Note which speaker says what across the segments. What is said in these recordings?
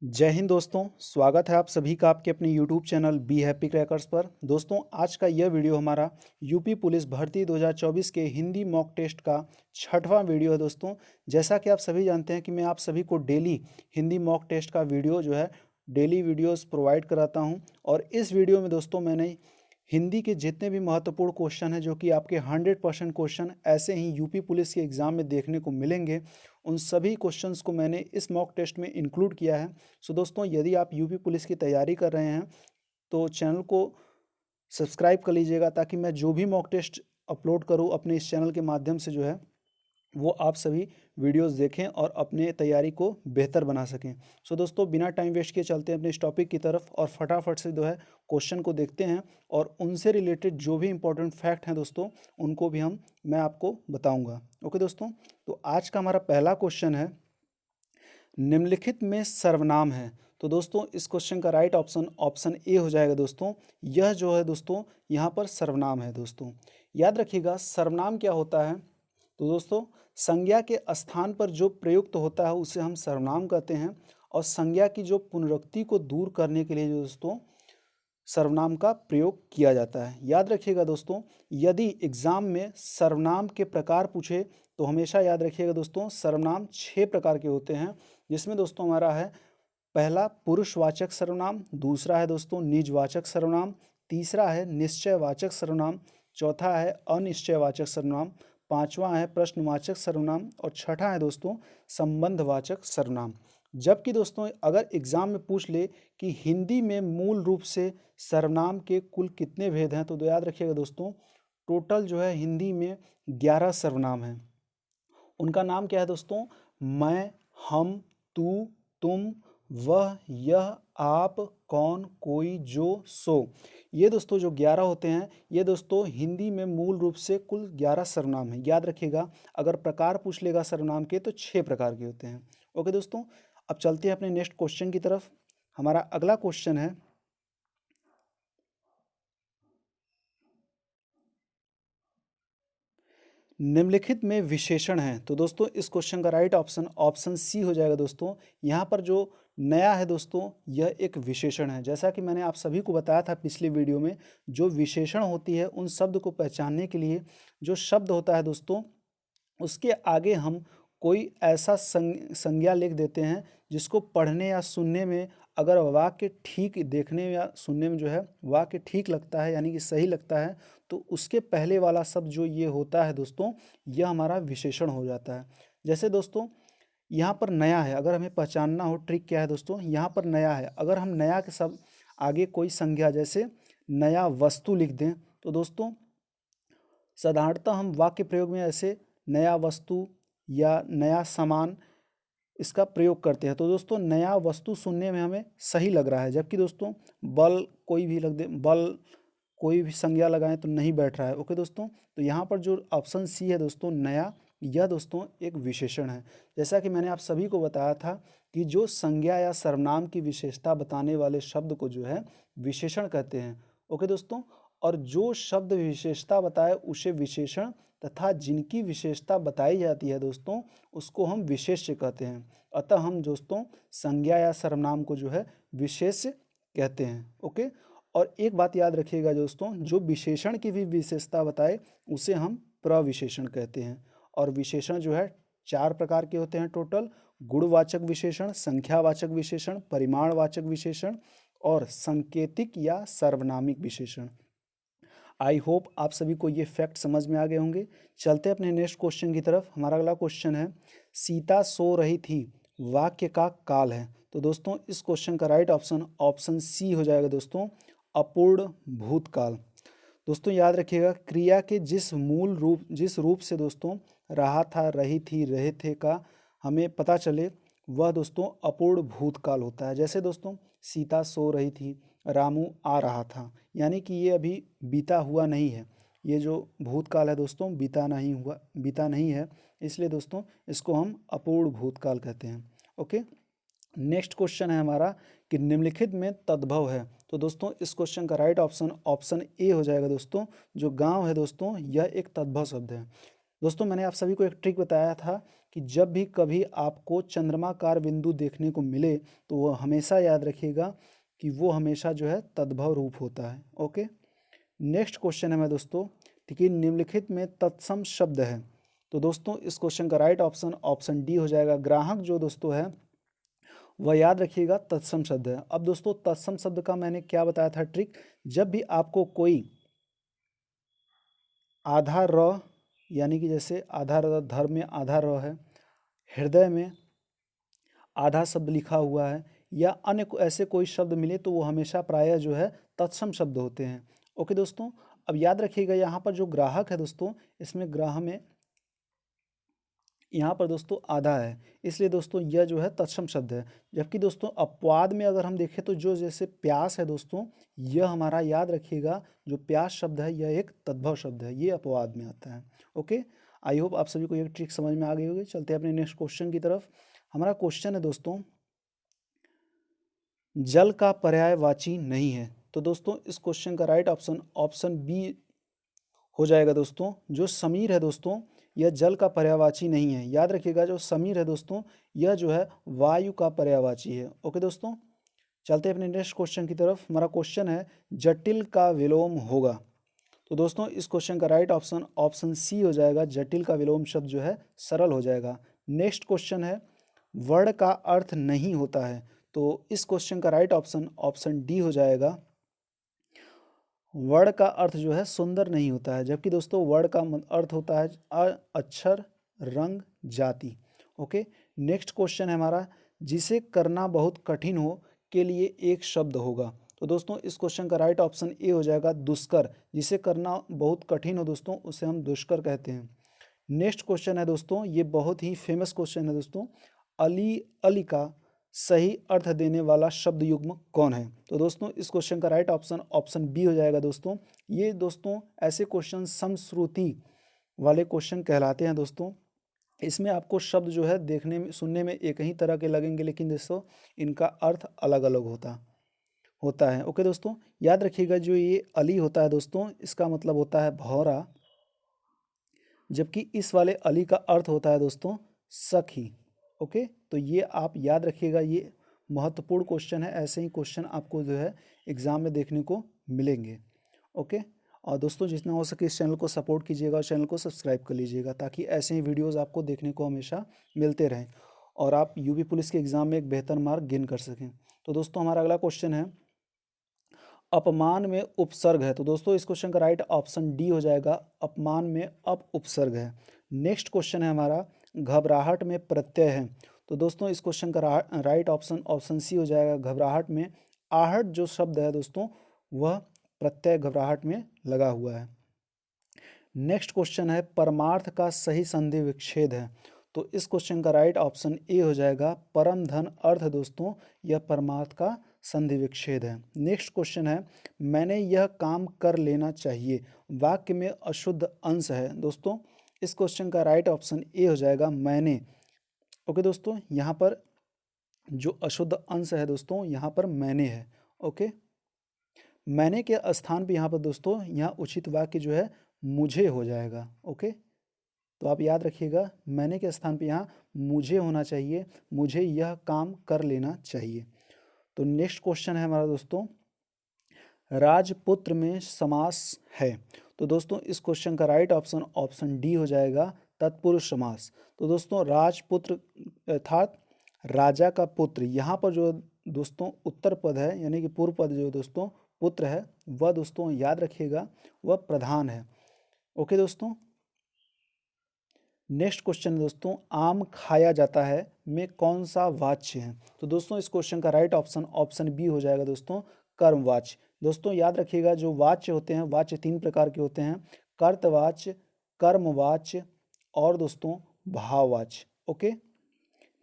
Speaker 1: जय हिंद दोस्तों। स्वागत है आप सभी का आपके अपने YouTube channel be happy crackers पर। दोस्तों, आज का यह वीडियो हमारा यूपी पुलिस भर्ती 2024 के हिंदी मॉक टेस्ट का छठवां वीडियो है। दोस्तों, जैसा कि आप सभी जानते हैं कि मैं आप सभी को डेली हिंदी मॉक टेस्ट का वीडियो जो है डेली वीडियोस प्रोवाइड कराता हूं। और इस वीडियो में दोस्तों मैंने हिंदी के जितने भी महत्वपूर्ण क्वेश्चन हैं, जो कि आपके 100% क्वेश्चन ऐसे ही यूपी पुलिस के एग्ज़ाम में देखने को मिलेंगे, उन सभी क्वेश्चंस को मैंने इस मॉक टेस्ट में इंक्लूड किया है। सो दोस्तों, यदि आप यूपी पुलिस की तैयारी कर रहे हैं तो चैनल को सब्सक्राइब कर लीजिएगा, ताकि मैं जो भी मॉक टेस्ट अपलोड करूं अपने इस चैनल के माध्यम से जो है वो आप सभी वीडियोस देखें और अपने तैयारी को बेहतर बना सकें। सो दोस्तों, बिना टाइम वेस्ट किए चलते हैं अपने इस टॉपिक की तरफ और फटाफट से जो है क्वेश्चन को देखते हैं, और उनसे रिलेटेड जो भी इंपॉर्टेंट फैक्ट हैं दोस्तों, उनको भी मैं आपको बताऊंगा। ओके दोस्तों, तो आज का हमारा पहला क्वेश्चन है, निम्नलिखित में सर्वनाम है। तो दोस्तों, इस क्वेश्चन का राइट ऑप्शन ऑप्शन ए हो जाएगा। दोस्तों, यह जो है दोस्तों यहाँ पर सर्वनाम है। दोस्तों, याद रखिएगा सर्वनाम क्या होता है। तो दोस्तों, संज्ञा के स्थान पर जो प्रयुक्त होता है उसे हम सर्वनाम कहते हैं, और संज्ञा की जो पुनरुक्ति को दूर करने के लिए जो दोस्तों सर्वनाम का प्रयोग किया जाता है। याद रखिएगा दोस्तों, यदि एग्जाम में सर्वनाम के प्रकार पूछे तो हमेशा याद रखिएगा दोस्तों, सर्वनाम 6 प्रकार के होते हैं, जिसमें दोस्तों हमारा है पहला पुरुषवाचक सर्वनाम, दूसरा है दोस्तों निजवाचक सर्वनाम, तीसरा है निश्चयवाचक सर्वनाम, चौथा है अनिश्चयवाचक सर्वनाम, पांचवा है प्रश्नवाचक सर्वनाम, और छठा है दोस्तों संबंधवाचक सर्वनाम। जबकि दोस्तों अगर एग्जाम में पूछ ले कि हिंदी में मूल रूप से सर्वनाम के कुल कितने भेद हैं, तो याद रखिएगा दोस्तों, टोटल जो है हिंदी में 11 सर्वनाम हैं। उनका नाम क्या है दोस्तों? मैं, हम, तू, तुम, वह, यह, आप, कौन, कोई, जो, सो। ये दोस्तों जो 11 होते हैं, ये दोस्तों हिंदी में मूल रूप से कुल 11 सर्वनाम हैं। याद रखिएगा, अगर प्रकार पूछ लेगा सर्वनाम के तो 6 प्रकार के होते हैं। ओके दोस्तों, अब चलते हैं अपने नेक्स्ट क्वेश्चन की तरफ। हमारा अगला क्वेश्चन है, निम्नलिखित में विशेषण हैं। तो दोस्तों, इस क्वेश्चन का राइट ऑप्शन ऑप्शन सी हो जाएगा। दोस्तों, यहाँ पर जो नया है दोस्तों, यह एक विशेषण है। जैसा कि मैंने आप सभी को बताया था पिछले वीडियो में, जो विशेषण होती है उन शब्द को पहचानने के लिए जो शब्द होता है दोस्तों, उसके आगे हम कोई ऐसा संज्ञा लिख देते हैं जिसको पढ़ने या सुनने में, अगर वाक्य ठीक देखने या सुनने में जो है वाक्य ठीक लगता है, यानी कि सही लगता है, तो उसके पहले वाला शब्द जो ये होता है दोस्तों, यह हमारा विशेषण हो जाता है। जैसे दोस्तों यहाँ पर नया है, अगर हमें पहचानना हो, ट्रिक क्या है दोस्तों, यहाँ पर नया है, अगर हम नया के शब्द आगे कोई संज्ञा जैसे नया वस्तु लिख दें, तो दोस्तों साधारणतः हम वाक्य प्रयोग में ऐसे नया वस्तु या नया सामान इसका प्रयोग करते हैं। तो दोस्तों नया वस्तु सुनने में हमें सही लग रहा है, जबकि दोस्तों बल कोई भी लग दे, बल कोई भी संज्ञा लगाएं तो नहीं बैठ रहा है। ओके दोस्तों, तो यहाँ पर जो ऑप्शन सी है दोस्तों नया, यह दोस्तों एक विशेषण है। जैसा कि मैंने आप सभी को बताया था कि जो संज्ञा या सर्वनाम की विशेषता बताने वाले शब्द को जो है विशेषण कहते हैं। ओके दोस्तों, और जो शब्द विशेषता बताए उसे विशेषण, तथा जिनकी विशेषता बताई जाती है दोस्तों उसको हम विशेष्य कहते हैं। अतः हम दोस्तों संज्ञा या सर्वनाम को जो है विशेष्य कहते हैं। ओके, और एक बात याद रखिएगा दोस्तों, जो विशेषण की भी विशेषता बताए उसे हम प्रविशेषण कहते हैं। और विशेषण जो है 4 प्रकार के होते हैं टोटल: गुणवाचक विशेषण, संख्यावाचक विशेषण, परिमाणवाचक विशेषण और सांकेतिक या सार्वनामिक विशेषण। आई होप आप सभी को ये फैक्ट समझ में आ गए होंगे। चलते हैं अपने नेक्स्ट क्वेश्चन की तरफ। हमारा अगला क्वेश्चन है, सीता सो रही थी वाक्य का काल है। तो दोस्तों इस क्वेश्चन का राइट ऑप्शन ऑप्शन सी हो जाएगा दोस्तों, अपूर्ण भूतकाल। दोस्तों याद रखिएगा, क्रिया के जिस रूप से दोस्तों रहा था, रही थी, रहे थे का हमें पता चले, वह दोस्तों अपूर्ण भूतकाल होता है। जैसे दोस्तों सीता सो रही थी, रामू आ रहा था, यानी कि ये अभी बीता हुआ नहीं है। ये जो भूतकाल है दोस्तों बीता नहीं है, इसलिए दोस्तों इसको हम अपूर्ण भूतकाल कहते हैं। ओके, नेक्स्ट क्वेश्चन है हमारा कि निम्नलिखित में तद्भव है। तो दोस्तों इस क्वेश्चन का राइट ऑप्शन ऑप्शन ए हो जाएगा दोस्तों, जो गांव है दोस्तों यह एक तद्भव शब्द है। दोस्तों मैंने आप सभी को एक ट्रिक बताया था कि जब भी कभी आपको चंद्रमाकार बिंदु देखने को मिले तो वो हमेशा याद रखिएगा कि वो हमेशा जो है तद्भव रूप होता है। ओके, नेक्स्ट क्वेश्चन है मैं दोस्तों कि निम्नलिखित में तत्सम शब्द है। तो दोस्तों इस क्वेश्चन का राइट ऑप्शन ऑप्शन डी हो जाएगा। ग्राहक जो दोस्तों है वह याद रखिएगा तत्सम शब्द है। अब दोस्तों तत्सम शब्द का मैंने क्या बताया था ट्रिक, जब भी आपको कोई आधा र, यानी कि जैसे आधा र धर्म में आधा र है, हृदय में आधा शब्द लिखा हुआ है, या अन्य ऐसे कोई शब्द मिले तो वो हमेशा प्रायः जो है तत्सम शब्द होते हैं। ओके दोस्तों, अब याद रखिएगा यहाँ पर जो ग्राहक है दोस्तों, इसमें ग्राह में यहाँ पर दोस्तों आधा है, इसलिए दोस्तों यह जो है तत्सम शब्द है। जबकि दोस्तों अपवाद में अगर हम देखें तो जो जैसे प्यास है दोस्तों, यह हमारा याद रखिएगा जो प्यास शब्द है यह एक तद्भव शब्द है, ये अपवाद में आता है। ओके, आई होप आप सभी को ये ट्रिक समझ में आ गई होगी। चलते हैं अपने नेक्स्ट क्वेश्चन की तरफ। हमारा क्वेश्चन है दोस्तों, जल का पर्यायवाची नहीं है। तो दोस्तों इस क्वेश्चन का राइट ऑप्शन ऑप्शन बी हो जाएगा दोस्तों। जो समीर है दोस्तों यह जल का पर्यायवाची नहीं है। याद रखिएगा जो समीर है दोस्तों यह जो है वायु का पर्यायवाची है। ओके दोस्तों, चलते हैं अपने नेक्स्ट क्वेश्चन की तरफ। हमारा क्वेश्चन है जटिल का विलोम होगा। तो दोस्तों इस क्वेश्चन का राइट ऑप्शन ऑप्शन सी हो जाएगा। जटिल का विलोम शब्द जो है सरल हो जाएगा। नेक्स्ट क्वेश्चन है वर्ण का अर्थ नहीं होता है। तो इस क्वेश्चन का राइट ऑप्शन ऑप्शन डी हो जाएगा। वर्ण का अर्थ जो है सुंदर नहीं होता है, जबकि दोस्तों वर्ण का अर्थ होता है अक्षर, रंग, जाति। ओके, नेक्स्ट क्वेश्चन है हमारा जिसे करना बहुत कठिन हो के लिए एक शब्द होगा। तो दोस्तों इस क्वेश्चन का राइट ऑप्शन ए हो जाएगा दुष्कर। जिसे करना बहुत कठिन हो दोस्तों उसे हम दुष्कर कहते हैं। नेक्स्ट क्वेश्चन है दोस्तों, ये बहुत ही फेमस क्वेश्चन है दोस्तों, अली अली का सही अर्थ देने वाला शब्द युग्म कौन है। तो दोस्तों इस क्वेश्चन का राइट ऑप्शन ऑप्शन बी हो जाएगा दोस्तों। ये दोस्तों ऐसे क्वेश्चन समश्रुति वाले क्वेश्चन कहलाते हैं दोस्तों। इसमें आपको शब्द जो है देखने में सुनने में एक ही तरह के लगेंगे, लेकिन दोस्तों इनका अर्थ अलग अलग होता है। ओके दोस्तों, याद रखिएगा जो ये अली होता है दोस्तों इसका मतलब होता है भौरा, जबकि इस वाले अली का अर्थ होता है दोस्तों सखी। ओके, तो ये आप याद रखिएगा, ये महत्वपूर्ण क्वेश्चन है। ऐसे ही क्वेश्चन आपको जो है एग्ज़ाम में देखने को मिलेंगे। ओके, और दोस्तों जितना हो सके इस चैनल को सपोर्ट कीजिएगा और चैनल को सब्सक्राइब कर लीजिएगा ताकि ऐसे ही वीडियोज़ आपको देखने को हमेशा मिलते रहें और आप यूपी पुलिस के एग्ज़ाम में एक बेहतर मार्क गेन कर सकें। तो दोस्तों हमारा अगला क्वेश्चन है अपमान में उपसर्ग है। तो दोस्तों इस क्वेश्चन का राइट ऑप्शन डी हो जाएगा। अपमान में अप उपसर्ग है। नेक्स्ट क्वेश्चन है हमारा घबराहट में प्रत्यय है। तो दोस्तों इस क्वेश्चन का राइट ऑप्शन ऑप्शन सी हो जाएगा। घबराहट में आहट जो शब्द है दोस्तों वह प्रत्यय घबराहट में लगा हुआ है। नेक्स्ट क्वेश्चन है परमार्थ का सही संधि विच्छेद है। तो इस क्वेश्चन का राइट ऑप्शन ए हो जाएगा। परम धन अर्थ दोस्तों यह परमार्थ का संधि विच्छेद है। नेक्स्ट क्वेश्चन है मैंने यह काम कर लेना चाहिए। वाक्य में अशुद्ध अंश है दोस्तों। इस क्वेश्चन का राइट ऑप्शन ए हो जाएगा मैंने। ओके दोस्तों, यहाँ पर जो अशुद्ध अंश है दोस्तों यहाँ पर मैंने है। ओके, मैंने के स्थान पे यहाँ पर दोस्तों यहाँ उचित वाक्य जो है मुझे हो जाएगा। ओके, तो आप याद रखिएगा मैंने के स्थान पे यहाँ मुझे होना चाहिए, मुझे यह काम कर लेना चाहिए। तो नेक्स्ट क्वेश्चन है हमारा दोस्तों राजपुत्र में समास है। तो दोस्तों इस क्वेश्चन का राइट ऑप्शन ऑप्शन डी हो जाएगा तत्पुरुष समास। तो दोस्तों राजपुत्र अर्थात राजा का पुत्र, यहाँ पर जो दोस्तों उत्तर पद है यानी कि पूर्व पद जो दोस्तों पुत्र है वह दोस्तों याद रखिएगा वह प्रधान है। ओके दोस्तों, नेक्स्ट क्वेश्चन है दोस्तों आम खाया जाता है में कौन सा वाच्य है। तो दोस्तों इस क्वेश्चन का राइट ऑप्शन ऑप्शन बी हो जाएगा दोस्तों कर्मवाच्य। दोस्तों याद रखिएगा जो वाच्य होते हैं वाच्य तीन प्रकार के होते हैं, कर्तवाच्य, कर्मवाच्य और दोस्तों भाववाच्य। ओके,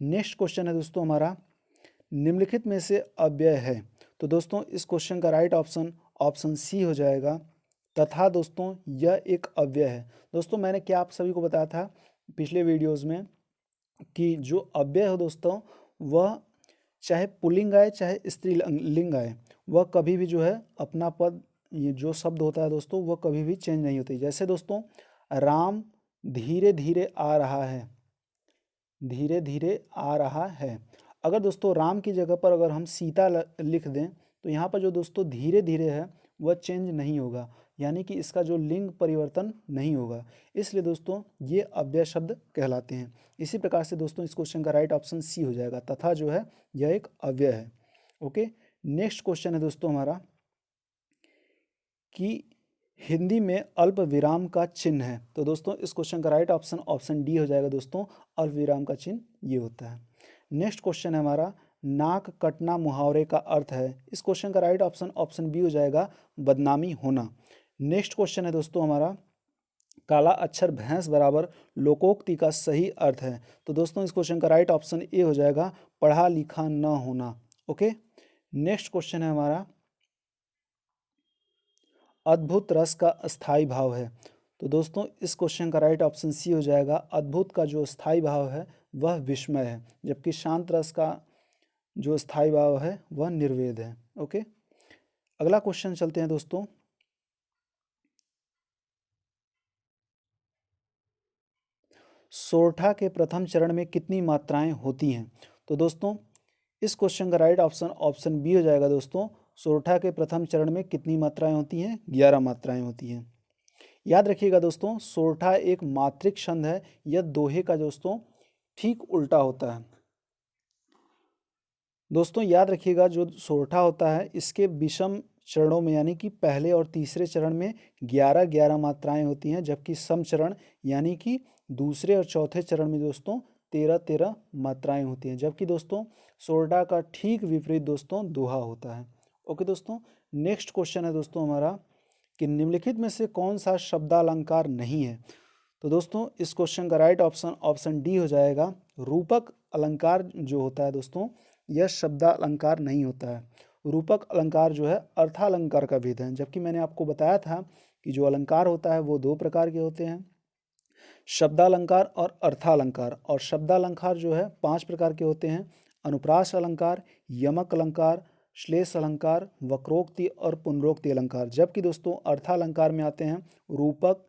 Speaker 1: नेक्स्ट क्वेश्चन है दोस्तों हमारा निम्नलिखित में से अव्यय है। तो दोस्तों इस क्वेश्चन का राइट ऑप्शन ऑप्शन सी हो जाएगा तथा दोस्तों यह एक अव्यय है। दोस्तों मैंने क्या आप सभी को बताया था पिछले वीडियोस में कि जो अव्यय हो दोस्तों वह चाहे पुल्लिंग आए चाहे स्त्रीलिंग आए वह कभी भी जो है अपना पद ये जो शब्द होता है दोस्तों वह कभी भी चेंज नहीं होती। जैसे दोस्तों राम धीरे धीरे आ रहा है, धीरे धीरे आ रहा है। अगर दोस्तों राम की जगह पर अगर हम सीता लिख दें तो यहाँ पर जो दोस्तों धीरे धीरे है वह चेंज नहीं होगा, यानी कि इसका जो लिंग परिवर्तन नहीं होगा, इसलिए दोस्तों ये अव्यय शब्द कहलाते हैं। इसी प्रकार से दोस्तों इस क्वेश्चन का राइट ऑप्शन सी हो जाएगा, तथा जो है यह एक अव्यय है। ओके, नेक्स्ट क्वेश्चन है दोस्तों हमारा कि हिंदी में अल्प विराम का चिन्ह है। तो दोस्तों इस क्वेश्चन का राइट ऑप्शन ऑप्शन डी हो जाएगा दोस्तों, अल्प विराम का चिन्ह ये होता है। नेक्स्ट क्वेश्चन है हमारा, नाक कटना मुहावरे का अर्थ है। इस क्वेश्चन का राइट ऑप्शन ऑप्शन बी हो जाएगा, बदनामी होना। नेक्स्ट क्वेश्चन है दोस्तों हमारा, काला अक्षर भैंस बराबर लोकोक्ति का सही अर्थ है। तो दोस्तों इस क्वेश्चन का राइट ऑप्शन ए हो जाएगा, पढ़ा लिखा न होना। ओके, नेक्स्ट क्वेश्चन है हमारा, अद्भुत रस का स्थायी भाव है। तो दोस्तों इस क्वेश्चन का राइट ऑप्शन सी हो जाएगा, अद्भुत का जो स्थायी भाव है वह विस्मय है, जबकि शांत रस का जो स्थायी भाव है वह निर्वेद है। ओके, अगला क्वेश्चन चलते हैं दोस्तों। सोरठा के प्रथम चरण में कितनी मात्राएं होती हैं? तो दोस्तों इस क्वेश्चन का राइट ऑप्शन ऑप्शन बी हो जाएगा दोस्तों, सोरठा के प्रथम चरण में कितनी मात्राएं होती हैं? 11 मात्राएं होती हैं। याद रखिएगा दोस्तों, सोरठा एक मात्रिक छंद है, यह दोहे का दोस्तों ठीक उल्टा होता है। दोस्तों याद रखिएगा, जो सोरठा होता है इसके विषम चरणों में यानी कि पहले और तीसरे चरण में 11-11 मात्राएं होती हैं, जबकि सम चरण यानी कि दूसरे और चौथे चरण में दोस्तों 13-13 मात्राएं होती हैं, जबकि दोस्तों सोरठा का ठीक विपरीत दोस्तों दोहा होता है। ओके दोस्तों, नेक्स्ट क्वेश्चन है दोस्तों हमारा कि निम्नलिखित में से कौन सा शब्दालंकार नहीं है? तो दोस्तों इस क्वेश्चन का राइट ऑप्शन ऑप्शन डी हो जाएगा, रूपक अलंकार जो होता है दोस्तों यह शब्दालंकार नहीं होता है। रूपक अलंकार जो है अर्थालंकार का भेद है, जबकि मैंने आपको बताया था कि जो अलंकार होता है वो दो प्रकार के होते हैं, शब्दालंकार और अर्थालंकार। और शब्दालंकार जो है 5 प्रकार के होते हैं, अनुप्रास अलंकार, यमक अलंकार, श्लेष अलंकार, वक्रोक्ति और पुनरोक्ति अलंकार। जबकि दोस्तों अर्थालंकार में आते हैं रूपक,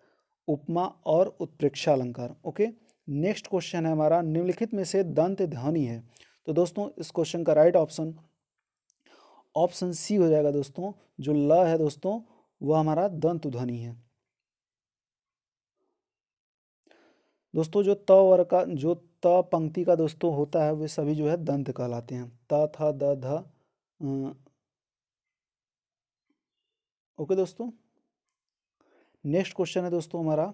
Speaker 1: उपमा और उत्प्रेक्षा अलंकार। ओके, नेक्स्ट क्वेश्चन है हमारा, निम्नलिखित में से दंत ध्वनि है। तो दोस्तों इस क्वेश्चन का राइट ऑप्शन ऑप्शन सी हो जाएगा दोस्तों, जो ल है दोस्तों वह हमारा दंत ध्वनि है। दोस्तों जो त वर्ग का जो त पंक्ति का दोस्तों होता है वे सभी जो है दंत कहलाते हैं, त थ द ध। ओके दोस्तों, नेक्स्ट क्वेश्चन है दोस्तों हमारा,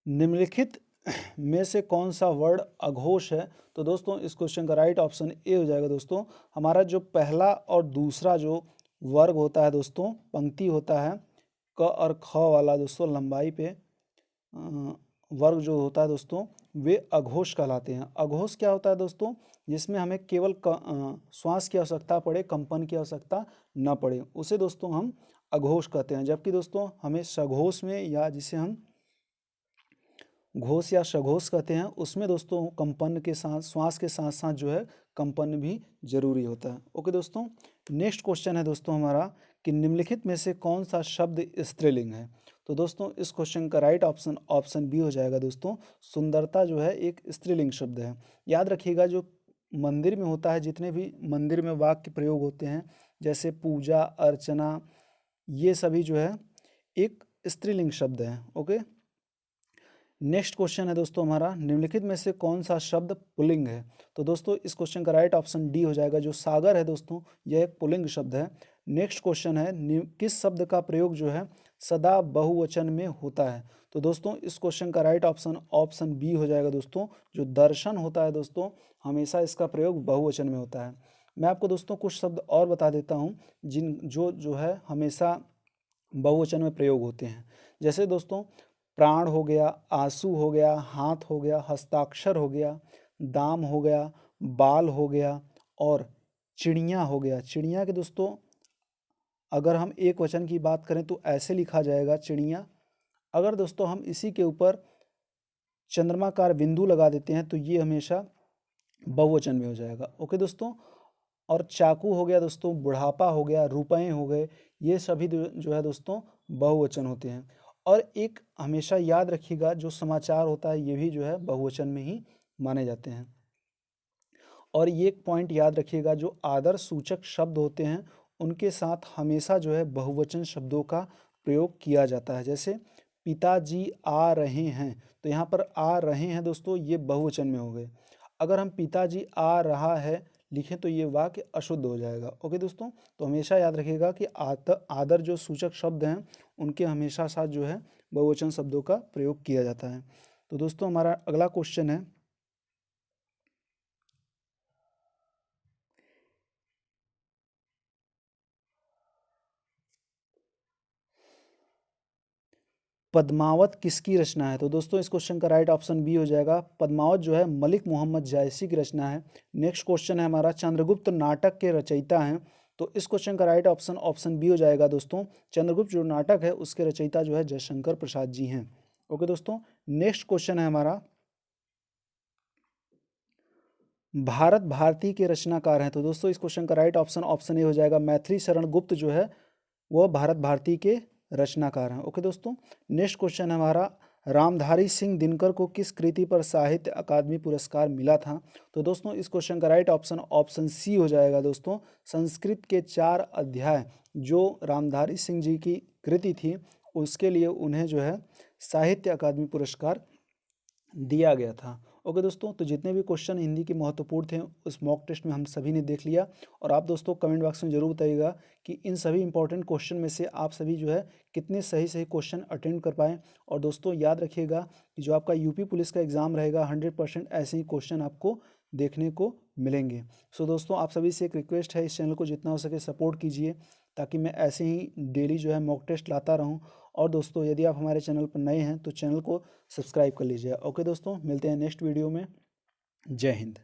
Speaker 1: निम्नलिखित में से कौन सा वर्ड अघोष है? तो दोस्तों इस क्वेश्चन का राइट ऑप्शन ए हो जाएगा दोस्तों, हमारा जो पहला और दूसरा जो वर्ग होता है दोस्तों, पंक्ति होता है क और ख वाला दोस्तों लंबाई पे वर्ग जो होता है दोस्तों वे अघोष कहलाते हैं। अघोष क्या होता है दोस्तों? जिसमें हमें केवल श्वास की आवश्यकता पड़े, कंपन की आवश्यकता न पड़े, उसे दोस्तों हम अघोष कहते हैं। जबकि दोस्तों हमें सघोष में या जिसे हम घोष या सघोष कहते हैं उसमें दोस्तों कंपन के साथ, श्वास के साथ साथ जो है कंपन भी जरूरी होता है। ओके दोस्तों, नेक्स्ट क्वेश्चन है दोस्तों हमारा कि निम्नलिखित में से कौन सा शब्द स्त्रीलिंग है? तो दोस्तों इस क्वेश्चन का राइट ऑप्शन ऑप्शन बी हो जाएगा दोस्तों, सुंदरता जो है एक स्त्रीलिंग शब्द है। याद रखिएगा, जो मंदिर में होता है, जितने भी मंदिर में वाक्य प्रयोग होते हैं जैसे पूजा अर्चना, ये सभी जो है एक स्त्रीलिंग शब्द है। ओके, नेक्स्ट क्वेश्चन है दोस्तों हमारा, निम्नलिखित में से कौन सा शब्द पुल्लिंग है? तो दोस्तों इस क्वेश्चन का राइट ऑप्शन डी हो जाएगा, जो सागर है दोस्तों यह एक पुल्लिंग शब्द है। नेक्स्ट क्वेश्चन है, किस शब्द का प्रयोग जो है सदा बहुवचन में होता है? तो दोस्तों इस क्वेश्चन का राइट ऑप्शन ऑप्शन बी हो जाएगा दोस्तों, जो दर्शन होता है दोस्तों हमेशा इसका प्रयोग बहुवचन में होता है। मैं आपको दोस्तों कुछ शब्द और बता देता हूँ जिन जो है हमेशा बहुवचन में प्रयोग होते हैं। जैसे दोस्तों प्राण हो गया, आंसू हो गया, हाथ हो गया, हस्ताक्षर हो गया, दाम हो गया, बाल हो गया और चिड़िया हो गया। चिड़िया के दोस्तों अगर हम एक वचन की बात करें तो ऐसे लिखा जाएगा चिड़िया। अगर दोस्तों हम इसी के ऊपर चंद्रमाकार बिंदु लगा देते हैं तो ये हमेशा बहुवचन में हो जाएगा। ओके दोस्तों, और चाकू हो गया दोस्तों, बुढ़ापा हो गया, रुपए हो गए, ये सभी जो है दोस्तों बहुवचन होते हैं। और एक हमेशा याद रखिएगा, जो समाचार होता है ये भी जो है बहुवचन में ही माने जाते हैं। और ये एक पॉइंट याद रखिएगा, जो आदर सूचक शब्द होते हैं उनके साथ हमेशा जो है बहुवचन शब्दों का प्रयोग किया जाता है। जैसे पिताजी आ रहे हैं, तो यहाँ पर आ रहे हैं दोस्तों ये बहुवचन में हो गए। अगर हम पिताजी आ रहा है लिखें तो ये वाक्य अशुद्ध हो जाएगा। ओके दोस्तों, तो हमेशा याद रखिएगा कि आदर जो सूचक शब्द हैं उनके हमेशा साथ जो है बहुवचन शब्दों का प्रयोग किया जाता है। तो दोस्तों हमारा अगला क्वेश्चन है, पद्मावत किसकी रचना है? तो दोस्तों इस क्वेश्चन का राइट ऑप्शन बी हो जाएगा। पद्मावत जो है मलिक मोहम्मद जायसी की रचना है। नेक्स्ट क्वेश्चन है हमारा, चंद्रगुप्त नाटक के रचयिता हैं? तो इस क्वेश्चन का राइट ऑप्शन ऑप्शन बी हो जाएगा दोस्तों। चंद्रगुप्त जो नाटक है उसके रचयिता जो है जयशंकर प्रसाद जी हैं। ओके दोस्तों, नेक्स्ट क्वेश्चन है हमारा, भारत भारती के रचनाकार हैं? तो दोस्तों इस क्वेश्चन का राइट ऑप्शन ऑप्शन ए हो जाएगा। मैथिली शरण गुप्त जो है वह भारत भारती के रचनाकार हैं। ओके दोस्तों, नेक्स्ट क्वेश्चन है हमारा, रामधारी सिंह दिनकर को किस कृति पर साहित्य अकादमी पुरस्कार मिला था? तो दोस्तों इस क्वेश्चन का राइट ऑप्शन ऑप्शन सी हो जाएगा दोस्तों। संस्कृत के 4 अध्याय जो रामधारी सिंह जी की कृति थी उसके लिए उन्हें जो है साहित्य अकादमी पुरस्कार दिया गया था। ओके दोस्तों, तो जितने भी क्वेश्चन हिंदी के महत्वपूर्ण थे उस मॉक टेस्ट में हम सभी ने देख लिया। और आप दोस्तों कमेंट बॉक्स में जरूर बताइएगा कि इन सभी इंपॉर्टेंट क्वेश्चन में से आप सभी जो है कितने सही सही क्वेश्चन अटेंड कर पाएँ। और दोस्तों याद रखिएगा कि जो आपका यूपी पुलिस का एग्ज़ाम रहेगा 100% ऐसे ही क्वेश्चन आपको देखने को मिलेंगे। सो दोस्तों आप सभी से एक रिक्वेस्ट है, इस चैनल को जितना हो सके सपोर्ट कीजिए ताकि मैं ऐसे ही डेली जो है मॉक टेस्ट लाता रहूं। और दोस्तों यदि आप हमारे चैनल पर नए हैं तो चैनल को सब्सक्राइब कर लीजिए। ओके दोस्तों, मिलते हैं नेक्स्ट वीडियो में। जय हिंद।